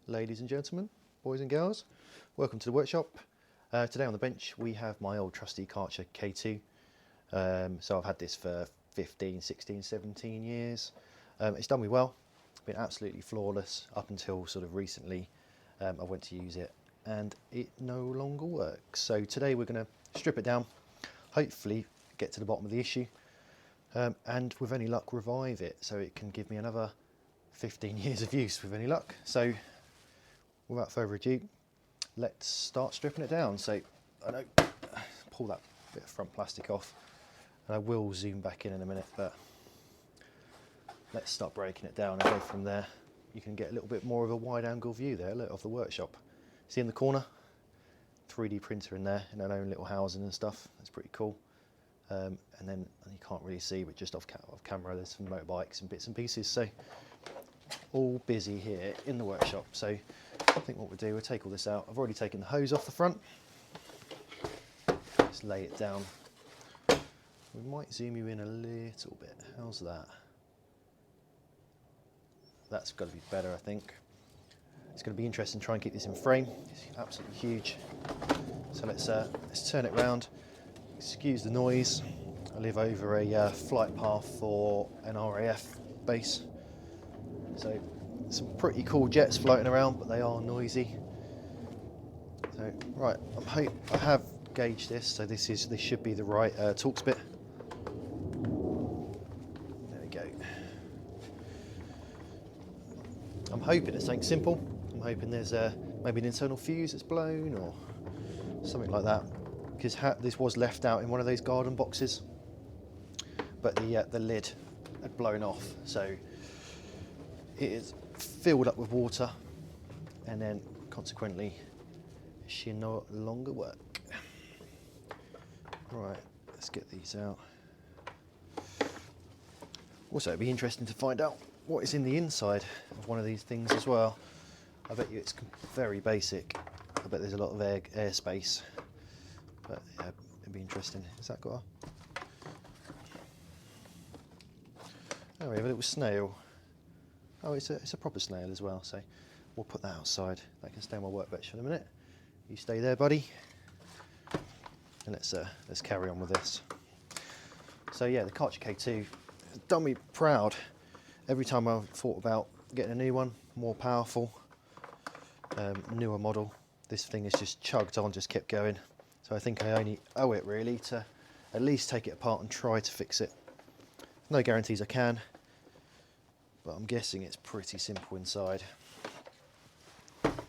ladies and gentlemen, boys and girls, welcome to the workshop. Today on the bench we have my old trusty Karcher K2. So I've had this for 15, 16, 17 years. It's done me well, been absolutely flawless up until sort of recently. I went to use it and it no longer works. So today we're going to strip it down, hopefully get to the bottom of the issue, and with any luck revive it so it can give me another 15 years of use with any luck. So without further ado, let's start stripping it down. So I know, pull that bit of front plastic off, and I will zoom back in a minute, but let's start breaking it down and go from there. You can get a little bit more of a wide angle view there, look, of the workshop. See in the corner, 3D printer in there in our own little housing and stuff. That's pretty cool. And then you can't really see, but just off camera there's some motorbikes and bits and pieces. So all busy here in the workshop. So I think what we'll do, we'll take all this out. I've already taken the hose off the front. Just lay it down. We might zoom you in a little bit. How's that? That's got to be better, I think. It's going to be interesting to try and keep this in frame. It's absolutely huge. So let's turn it round. Excuse the noise. I live over a flight path for an RAF base. So some pretty cool jets floating around, but they are noisy. So right, I have gauged this, so this should be the right Torx bit. There we go. I'm hoping it's something simple. I'm hoping there's maybe an internal fuse that's blown or something like that, because this was left out in one of those garden boxes, but the lid had blown off, so it is filled up with water, and then consequently it should no longer work. Right, let's get these out. Also, it'd be interesting to find out what is in the inside of one of these things as well. I bet you it's very basic. I bet there's a lot of air space, but yeah, it'd be interesting. Has that got a... Oh, we have a little snail. Oh, it's a proper snail as well, so we'll put that outside. That can stay on my workbench for a minute. You stay there, buddy. And let's carry on with this. So yeah, the Karcher K2 has done me proud. Every time I've thought about getting a new one, more powerful, newer model, this thing has just chugged on, just kept going. So I think I only owe it really to at least take it apart and try to fix it. No guarantees I can, but I'm guessing it's pretty simple inside.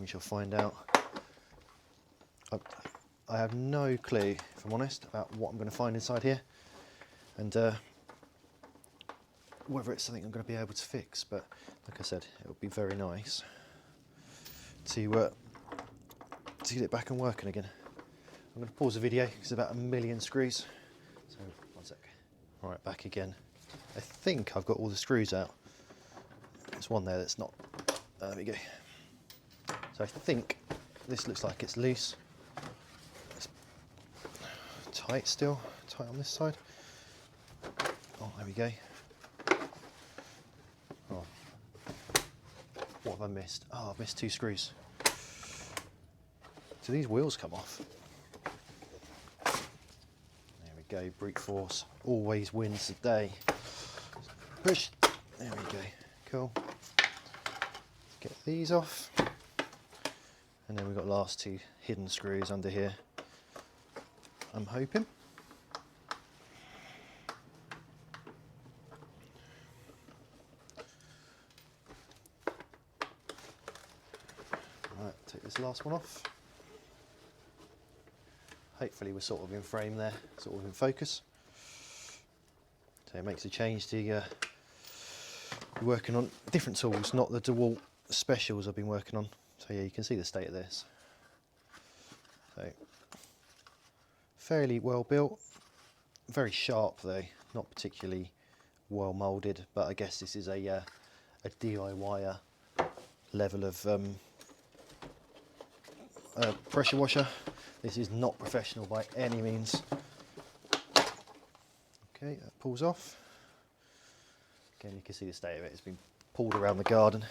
We shall find out. I have no clue, if I'm honest, about what I'm going to find inside here, and whether it's something I'm going to be able to fix. But like I said, it would be very nice to get it back and working again. I'm going to pause the video because there's about 1 million screws. So 1 sec. All right, back again. I think I've got all the screws out. There's one there that's not. There we go. So I think this looks like it's loose. It's tight still, tight on this side. Oh, there we go. Oh, what have I missed? Oh, I've missed 2 screws. Do these wheels come off? There we go, brute force always wins the day. Push, there we go, cool. Get these off. And then we've got last 2 hidden screws under here, I'm hoping. Right, take this last one off. Hopefully we're sort of in frame there, sort of in focus. So it makes a change to working on different tools, not the DeWalt specials I've been working on. So yeah, you can see the state of this. So fairly well built, very sharp though, not particularly well moulded, but I guess this is a DIY level of pressure washer. This is not professional by any means. Okay, that pulls off. Again, you can see the state of it. It's been pulled around the garden.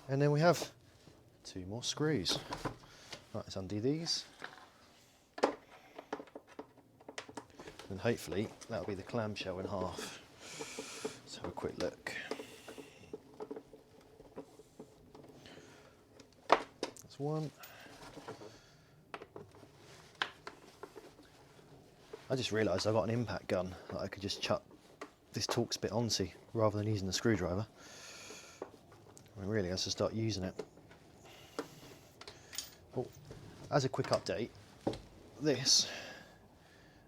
And then we have 2 more screws. Right, let's undo these. And hopefully that'll be the clamshell in half. Let's have a quick look. That's one. I just realised I got an impact gun that I could just chuck this Torx bit onto rather than using the screwdriver. I mean, really, I have to start using it. Well, as a quick update, this,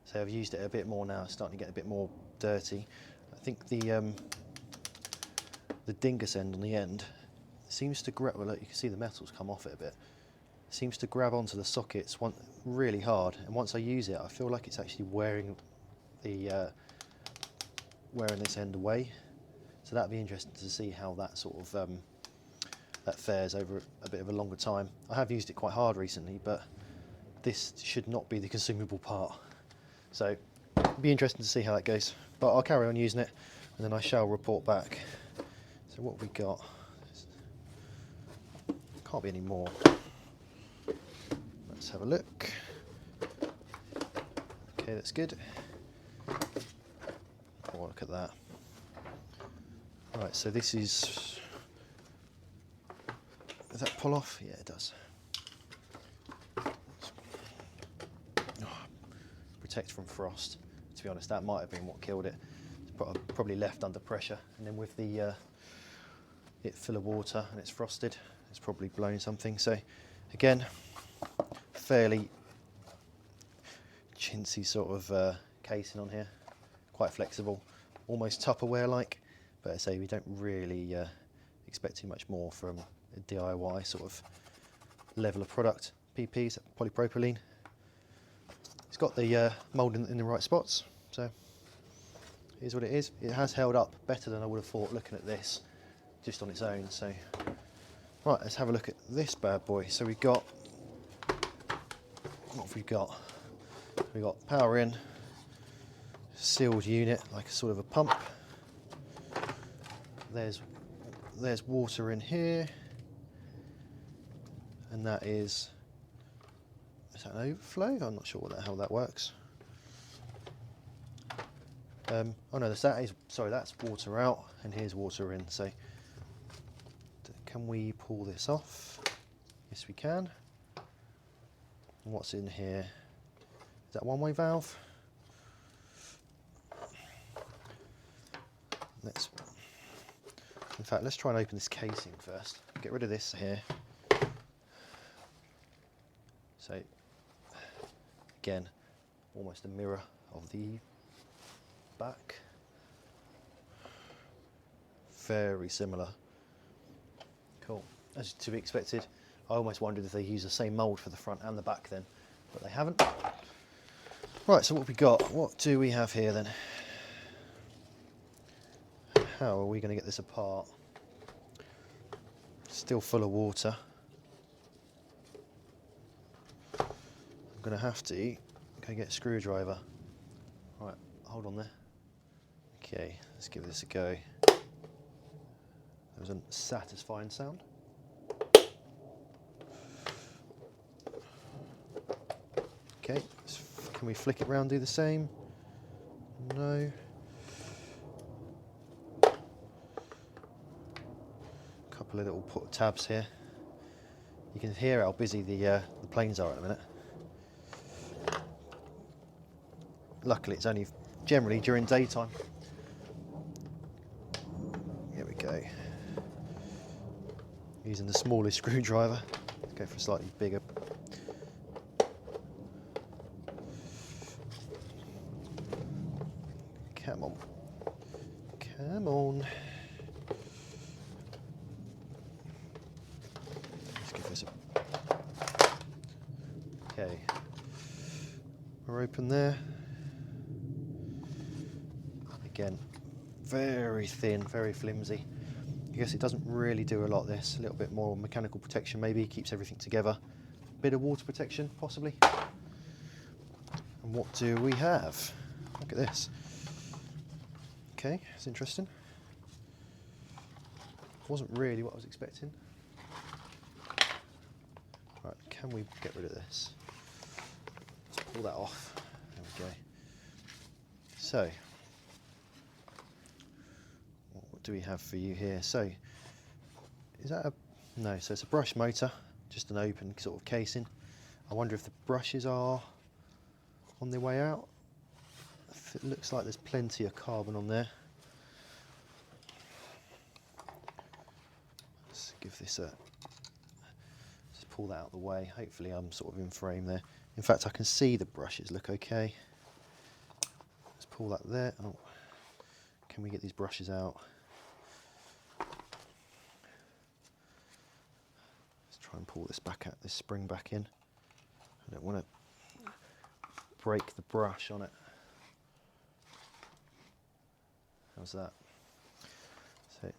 so I've used it a bit more now, it's starting to get a bit more dirty. I think the dingus end on the end seems to grab, well, look, you can see the metal's come off it a bit. It seems to grab onto the sockets really hard, and once I use it, I feel like it's actually wearing this end away. So that'd be interesting to see how that sort of that fares over a bit of a longer time. I have used it quite hard recently, but this should not be the consumable part. So it'd be interesting to see how that goes. But I'll carry on using it, and then I shall report back. So what have we got? Can't be any more. Let's have a look. Okay, that's good. Oh, look at that. Right, so this is... Does that pull off? Yeah, it does. Oh, protect from frost. To be honest, that might have been what killed it. It's probably left under pressure, and then with the it full of water and it's frosted, it's probably blown something. So again, fairly chintzy sort of casing on here, quite flexible, almost Tupperware like, but I say we don't really expect too much more from a DIY sort of level of product. PPs, polypropylene. It's got the mould in the right spots, so here's what it is. It has held up better than I would have thought looking at this just on its own. So right, let's have a look at this bad boy. So we've got, what have we got? We've got power in, sealed unit, like a sort of a pump. There's water in here, and that is that an overflow? I'm not sure how that works. Oh no, that's water out, and here's water in. So can we pull this off? Yes, we can. And what's in here? Is that one-way valve? In fact, let's try and open this casing first. Get rid of this here. So, again, almost a mirror of the back. Very similar. Cool. As to be expected, I almost wondered if they use the same mould for the front and the back then, but they haven't. Right, so what have we got? What do we have here then? How are we going to get this apart? Still full of water. I'm going to have to go get a screwdriver. Right, hold on there. Okay, let's give this a go. There was a satisfying sound. Okay, can we flick it round, do the same? No. Couple of little tabs here. You can hear how busy the planes are at the minute. Luckily, it's only generally during daytime. Here we go. Using the smallest screwdriver. Let's go for a slightly bigger. Come on. Come on. Let's give this a... Okay. We're open there. Again, very thin, very flimsy. I guess it doesn't really do a lot, this. A little bit more mechanical protection maybe, keeps everything together. Bit of water protection, possibly. And what do we have? Look at this. Okay, it's interesting. Wasn't really what I was expecting. Right, can we get rid of this? Let's pull that off. There we go. So, what do we have for you here? So, is that a... No, so it's a brush motor, just an open sort of casing. I wonder if the brushes are on their way out. It looks like there's plenty of carbon on there. Let's give this a... Just pull that out of the way. Hopefully I'm sort of in frame there. In fact, I can see the brushes look okay. Let's pull that there. Oh, can we get these brushes out? Let's try and pull this back out, this spring back in. I don't want to break the brush on it. How's that? So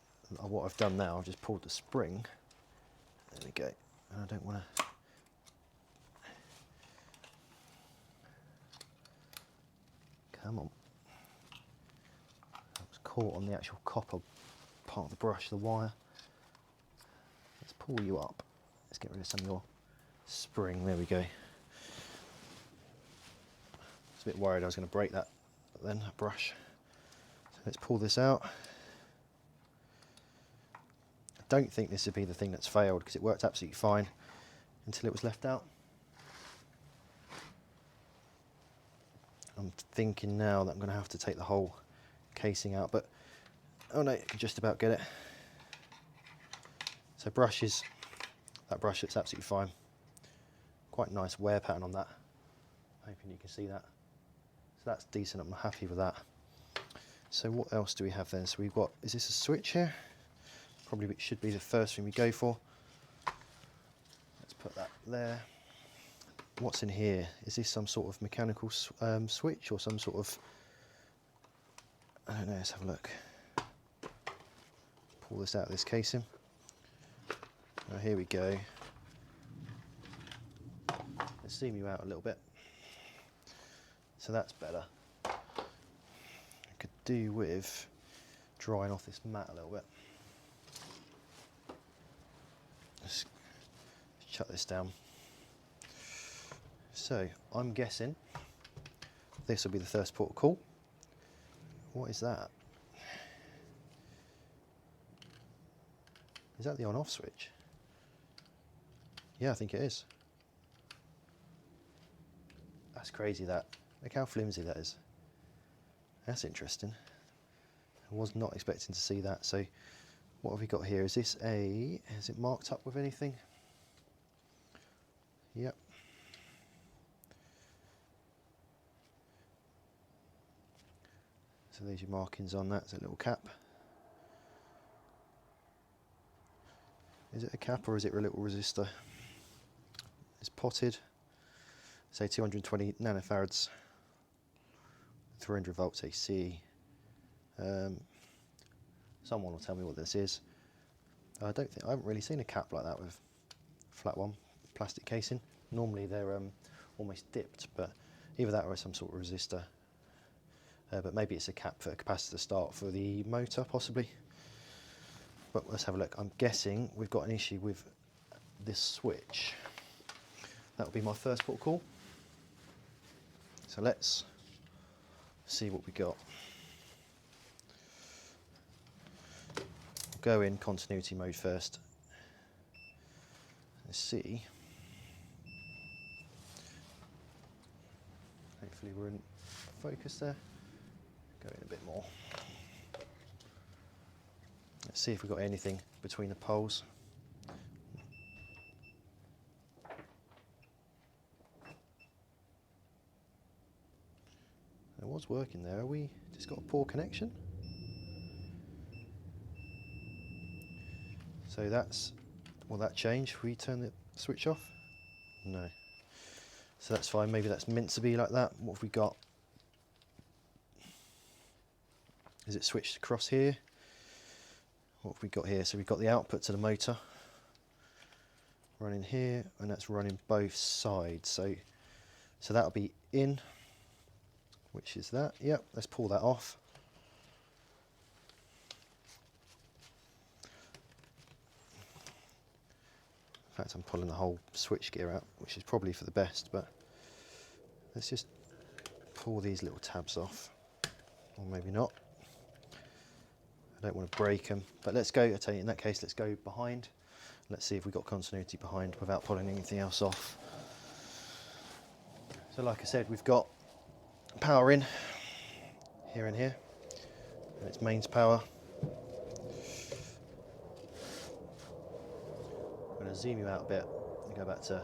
what I've done now, I've just pulled the spring. There we go. And I don't want to... Come on. That was caught on the actual copper part of the brush, the wire. Let's pull you up. Let's get rid of some of your spring. There we go. I was a bit worried I was going to break that, but then that brush. So let's pull this out. I don't think this would be the thing that's failed because it worked absolutely fine until it was left out. I'm thinking now that I'm going to have to take the whole casing out, but oh no, I can just about get it. So brushes, that brush looks absolutely fine. Quite a nice wear pattern on that. Hoping you can see that. So that's decent, I'm happy with that. So what else do we have then? So we've got, is this a switch here? Probably should be the first thing we go for. Let's put that there. What's in here? Is this some sort of mechanical switch or some sort of... I don't know, let's have a look. Pull this out of this casing. Oh, here we go. Let's zoom you out a little bit. So that's better. I could do with drying off this mat a little bit. Let's shut this down. So I'm guessing this will be the first port of call. What is that? Is that the on-off switch? Yeah, I think it is. That's crazy that. Look how flimsy that is. That's interesting. I was not expecting to see that. So what have we got here? Is this a... Is it marked up with anything? Yep. So there's your markings on that. It's a little cap. Is it a cap or is it a little resistor? It's potted. Say 220 nanofarads, 300 volts AC. Someone will tell me what this is. I haven't really seen a cap like that with flat one, plastic casing. Normally they're almost dipped, but either that or some sort of resistor. But maybe it's a cap for a capacitor start for the motor, possibly. But let's have a look. I'm guessing we've got an issue with this switch. That will be my first port of call. So let's see what we got. Go in continuity mode first. Let's see. Hopefully we're in focus there. Go in a bit more. Let's see if we've got anything between the poles. It was working there. Are we just got a poor connection? So that's, will that change if we turn the switch off? No. So that's fine. Maybe that's meant to be like that. What have we got? Is it switched across here? What have we got here? So we've got the output to the motor running here, and that's running both sides. So that'll be in, which is that. Yep, let's pull that off. In fact, I'm pulling the whole switch gear out, which is probably for the best, but let's just pull these little tabs off, or maybe not. I don't want to break them, but let's go, I tell you, in that case, let's go behind. Let's see if we've got continuity behind without pulling anything else off. So like I said, we've got power in, here and here, and it's mains power. I'm going to zoom you out a bit and go back to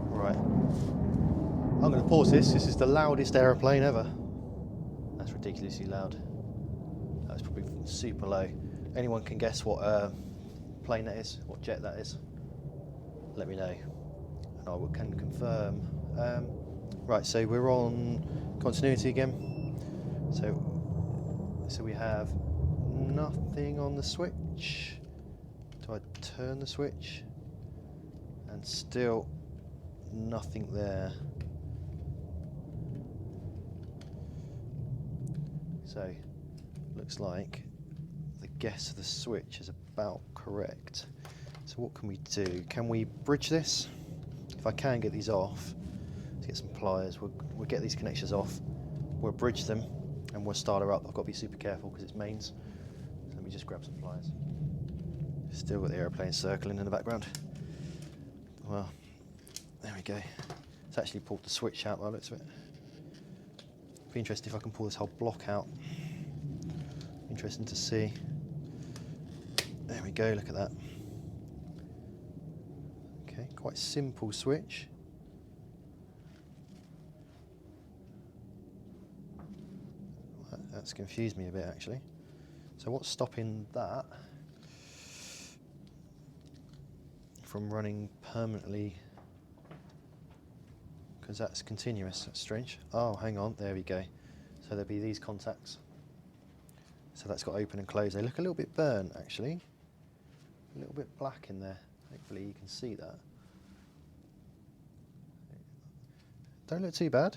right. I'm going to pause this. This is the loudest aeroplane ever. That's ridiculously loud. That's probably super low. Anyone can guess what plane that is, what jet that is? Let me know, and I can confirm. Right, so we're on continuity again. So we have nothing on the switch. Do I turn the switch? And still nothing there. So looks like the guess of the switch is about correct. So what can we do? Can we bridge this? If I can get these off, let's get some pliers. We'll get these connections off. We'll bridge them and we'll start her up. I've got to be super careful because it's mains. So let me just grab some pliers. Still got the aeroplane circling in the background. Well, there we go. It's actually pulled the switch out by the looks of it. Be interesting if I can pull this whole block out. Interesting to see. There we go, look at that. Okay, quite simple switch. That's confused me a bit actually. So what's stopping that from running permanently? Because that's continuous, that's strange. Oh, hang on, there we go. So there'll be these contacts. So that's got open and close. They look a little bit burnt actually. A little bit black in there. Hopefully you can see that. Don't look too bad.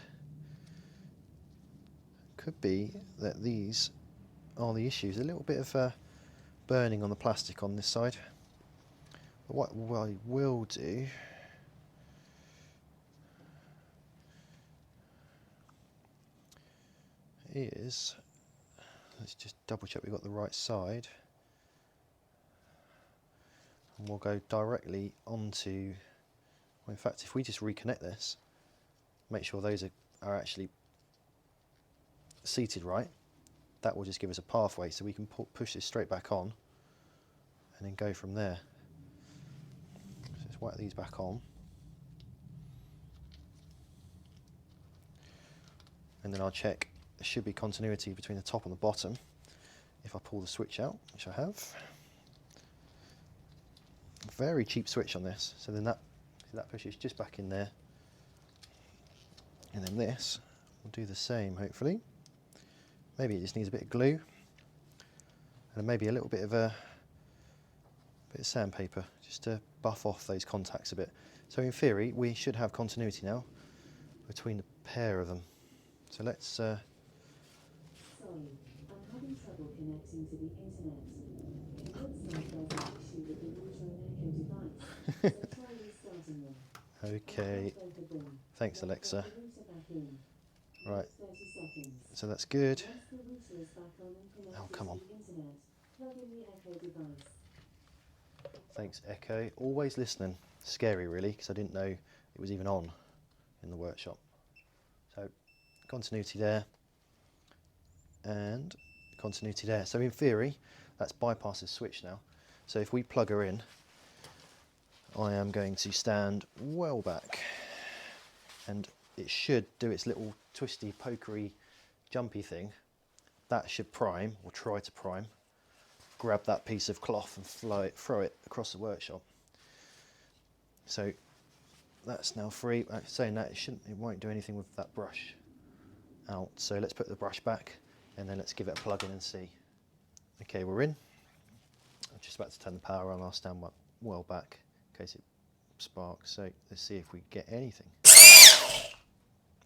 Could be that these are the issues. A little bit of burning on the plastic on this side. But what I will do is, let's just double check we've got the right side. And we'll go directly onto, well, in fact, if we just reconnect this, make sure those are actually seated right, that will just give us a pathway so we can push this straight back on and then go from there. So let's whack these back on. And then I'll check, there should be continuity between the top and the bottom if I pull the switch out, which I have. Very cheap switch on this, so then that pushes just back in there. And then this will do the same, hopefully. Maybe it just needs a bit of glue and maybe a little bit of sandpaper just to buff off those contacts a bit. So in theory, we should have continuity now between the pair of them. So let's. Sorry, I'm having trouble connecting to the internet. It looks like there's an issue with the router and Echo device. So try restarting them. Okay. Thanks, Alexa. Right. So that's good. Oh, come on. Thanks, Echo. Always listening. Scary, really, because I didn't know it was even on in the workshop. So, continuity there. And continuity there. So, in theory, that's bypassed the switch now. So, if we plug her in, I am going to stand well back. And it should do its little twisty, pokery, jumpy thing. That should prime, or try to prime. Grab that piece of cloth and throw it across the workshop. So that's now free. Saying that, it won't do anything with that brush out. So let's put the brush back and then let's give it a plug in and see. Okay, we're in. I'm just about to turn the power on. I'll stand well back in case it sparks. So let's see if we get anything.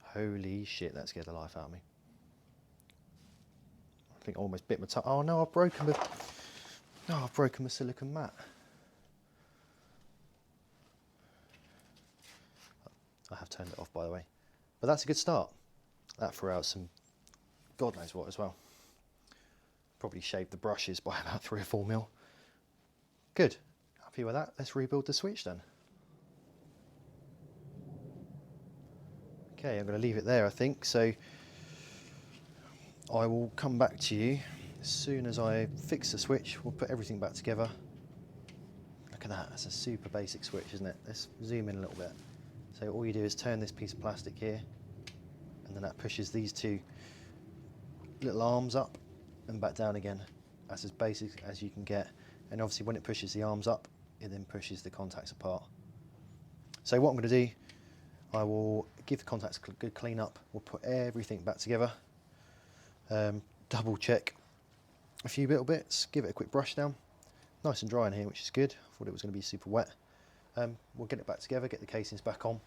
Holy shit, that scared the life out of me. I think I almost bit my tongue. Oh no, I've broken the... No, I've broken the silicone mat. I have turned it off, by the way. But that's a good start. That threw out some God knows what as well. Probably shaved the brushes by about 3 or 4 mil. Good. Happy with that. Let's rebuild the switch then. Okay, I'm going to leave it there, I think. So I will come back to you as soon as I fix the switch. We'll put everything back together. Look at that. That's a super basic switch, isn't it? Let's zoom in a little bit. So all you do is turn this piece of plastic here, and then that pushes these 2 little arms up and back down again. That's as basic as you can get. And obviously when it pushes the arms up, it then pushes the contacts apart. So what I'm going to do, I will give the contacts a good clean up. We'll put everything back together. Double check a few little bits, give it a quick brush down. Nice and dry in here, which is good. I thought it was going to be super wet. We'll get it back together, get the casings back on,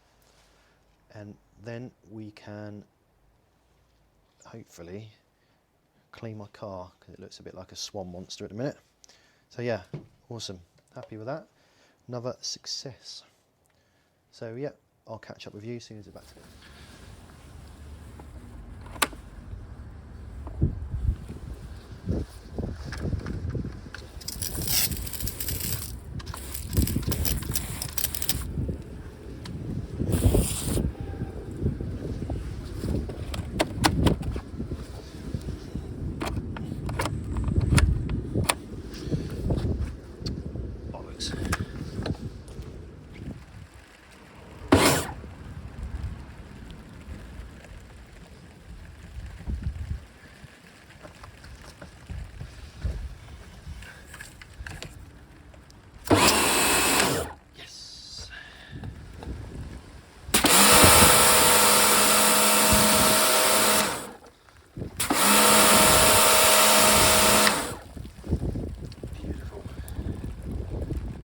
and then we can hopefully clean my car, because it looks a bit like a swan monster at the minute. So yeah, awesome. Happy with that. Another success. So yeah, I'll catch up with you as soon as it's back together.